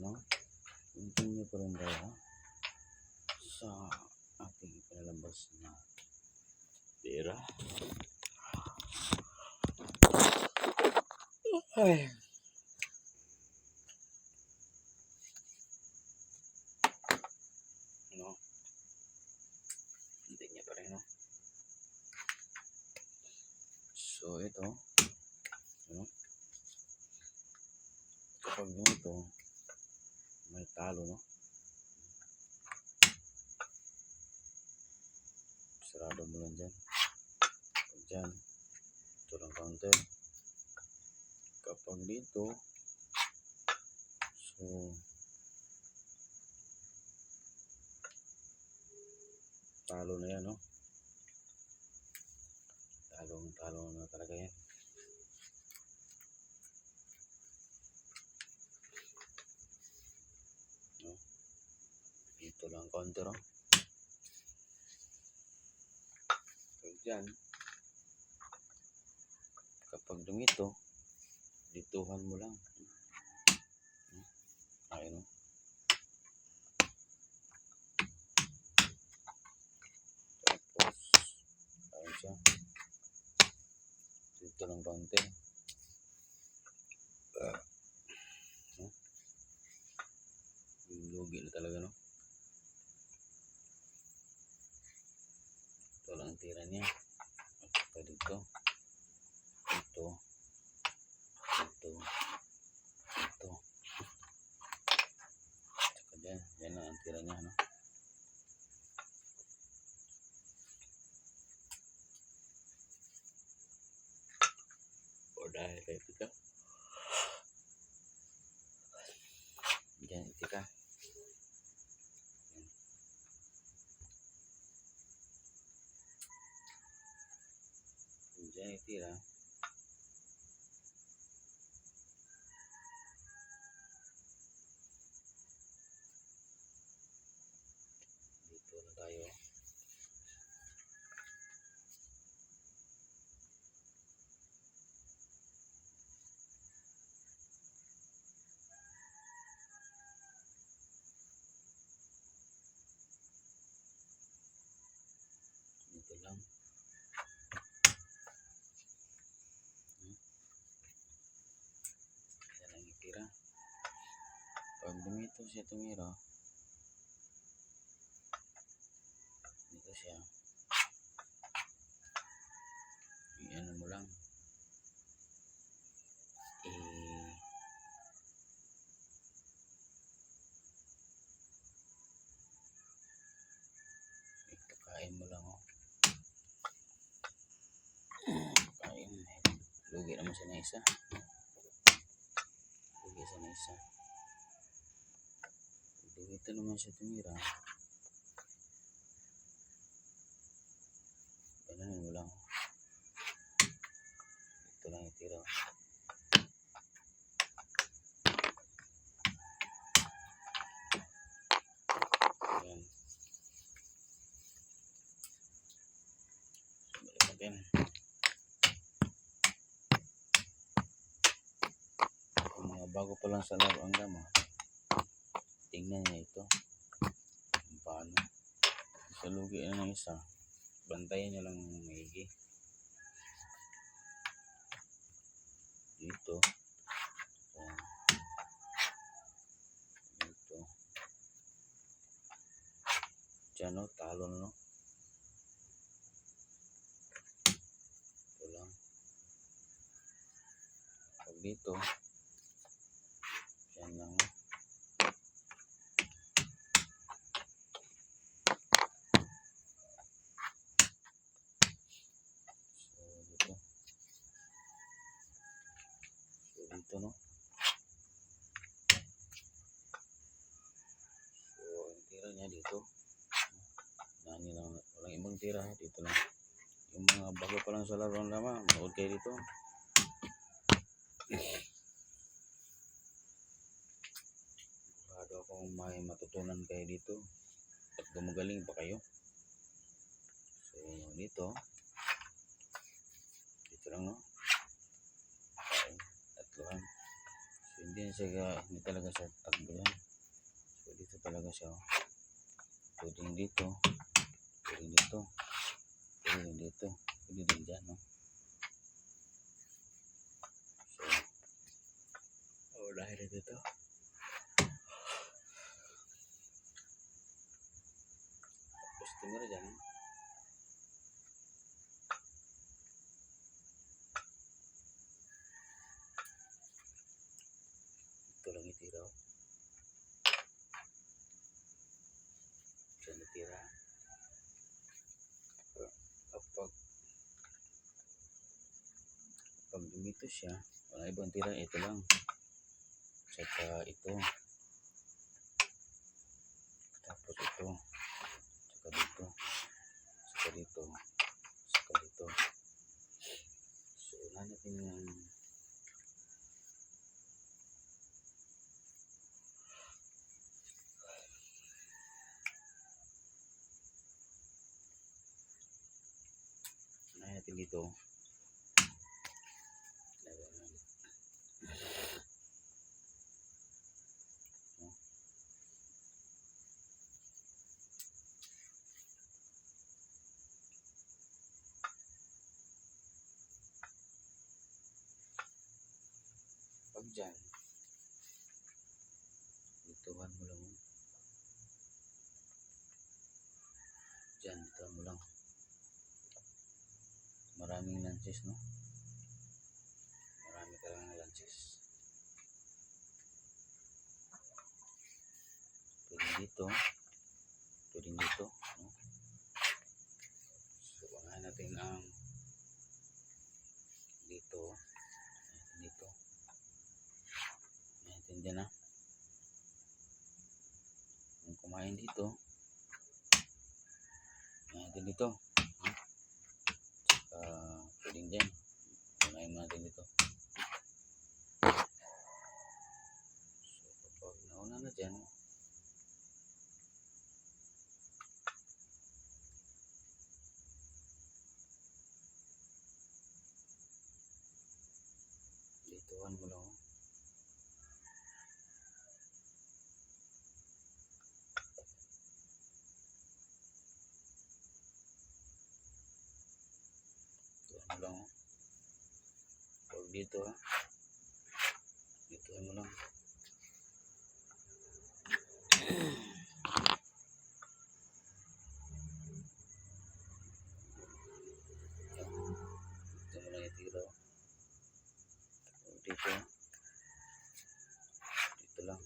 no? Continue pa rin tayo sa ating ipinalabas na tira. Ay. No? Hindi niya pa rin, no? So, ito. No? Kapag ito, may talo, no? Sarado mo lang dyan. Pag dyan, ito lang counter. Kapag dito, so, talo na yan, no? Talo na talaga yan. No? Dito lang counter, no? Pag dyan, kapag dumito, dituhan mo lang. Ayun, no? Tapos, ayun siya. Dito lang counter. No? Lugi na talaga, no? Ito lang ang tira niya. At dito. Ito. Saka dyan. Yan lang ang tira niya, no? O dahil kayo tika. Dyan tika. Dyan itira. Dito na tayo. Dito lang. Yan ang itira. Pag dumito siya tumira, dito siya. Iyan mo lang. Kain mo lang, oh. Kain. Lugi naman siya na isa. Lugi siya na isa. Dito naman siya tumira. Ganahin mo lang. Ito lang itira. Ayan. Balik natin. Kung mga bago pa lang sa laro ang gama, tingnan niya ito. Kung paano. Sa lugi na ng isa, bantayan niya lang maigi. Dito. Ayan. Dito. Diyan, no? Talo na, no? Ito lang. Pag dito, diyan lang, no? Dito, no? So, ang tira niya dito. Nani lang, walang ibang tira. Dito lang. Yung mga bago pa lang sa laruan lamang, manood kayo dito. Sigurado akong may matutunan kayo dito. At gumagaling pa kayo. So, dito. Dito lang, no? Okay. Tatlohan. So, Hindi talaga siya takbo yan. So dito talaga siya. Pwedeng dito. Pwedeng dito. Pwedeng dito. Pwede din dyan, no? So, dahil dito. Tapos tumira dyan, no? Ito lang itira. Diyan itira. Kapag dumito siya, wala ibang tira, ito lang. Saka ito. Tapos ito. Saka dito. Saka dito. Saka dito. So, unahin natin yung dito. Pag dyan, dituhan mo lang. Dyan, dituhan mo lang. Maraming lances, no? Marami talagang lances. Pwede dito. Pwede dito, no? So, unahin natin ang dito. Dito. Naintindihan na. Kung kumain dito, natin dito. Pwedeng dyan. Kumain natin dito. So, kapag nauna na dyan, dituhan mo lang. Dituhan mo lang. Pag dito, dituhan mo lang. Dito mo lang itira. Dito. Dito lang.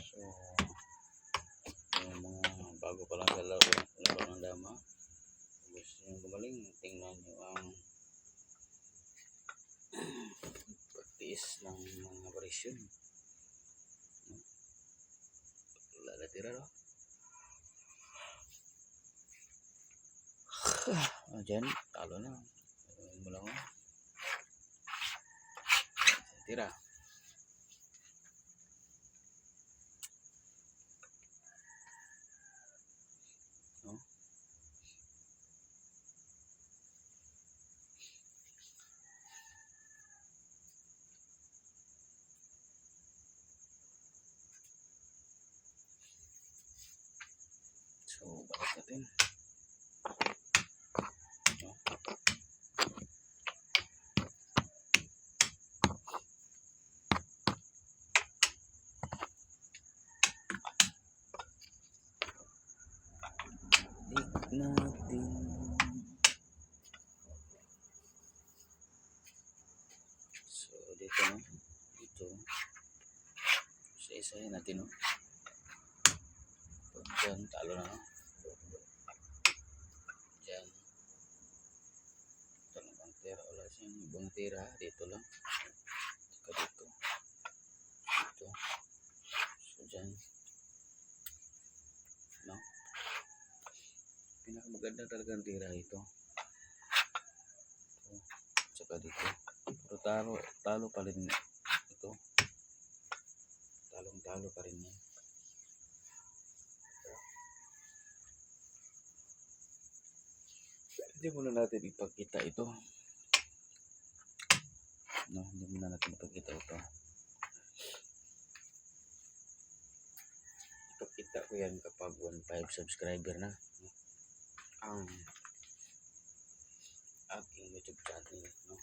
So, yung mga bago pa lang sa laro ng dama, gusto nyo gumaling, tingnan nyo ang pagtiis ng mga operasyon. Wala na tira, no? Dyan, talo na. Mo lang, oh. Tira. No? So, balik natin. No? Balik natin. So, dito, no? Dito. Isa-isahin natin, no? Pag dyan, talo na, no? Dyan. Ito lang ang tira. Wala siyang ibang tira. Dito lang. Saka dito. Dito. So, dyan. No? Pinakamaganda talaga ang tira ito. So, saka dito. Pero talo pa rin ito. Talong-talo pa rin yan. Hindi muna natin ipakita ito. No, hindi muna natin ipakita ito. Ipakita ko yan kapag 1.5 subscriber na. No? Ang aking YouTube channel. No?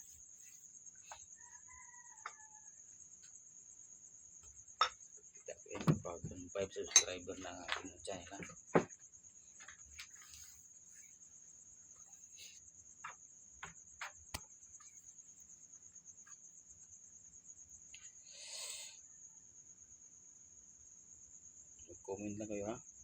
Ipakita ko yan kapag 1.5 subscriber na ang aking channel. Ha? Comment na kayo ha.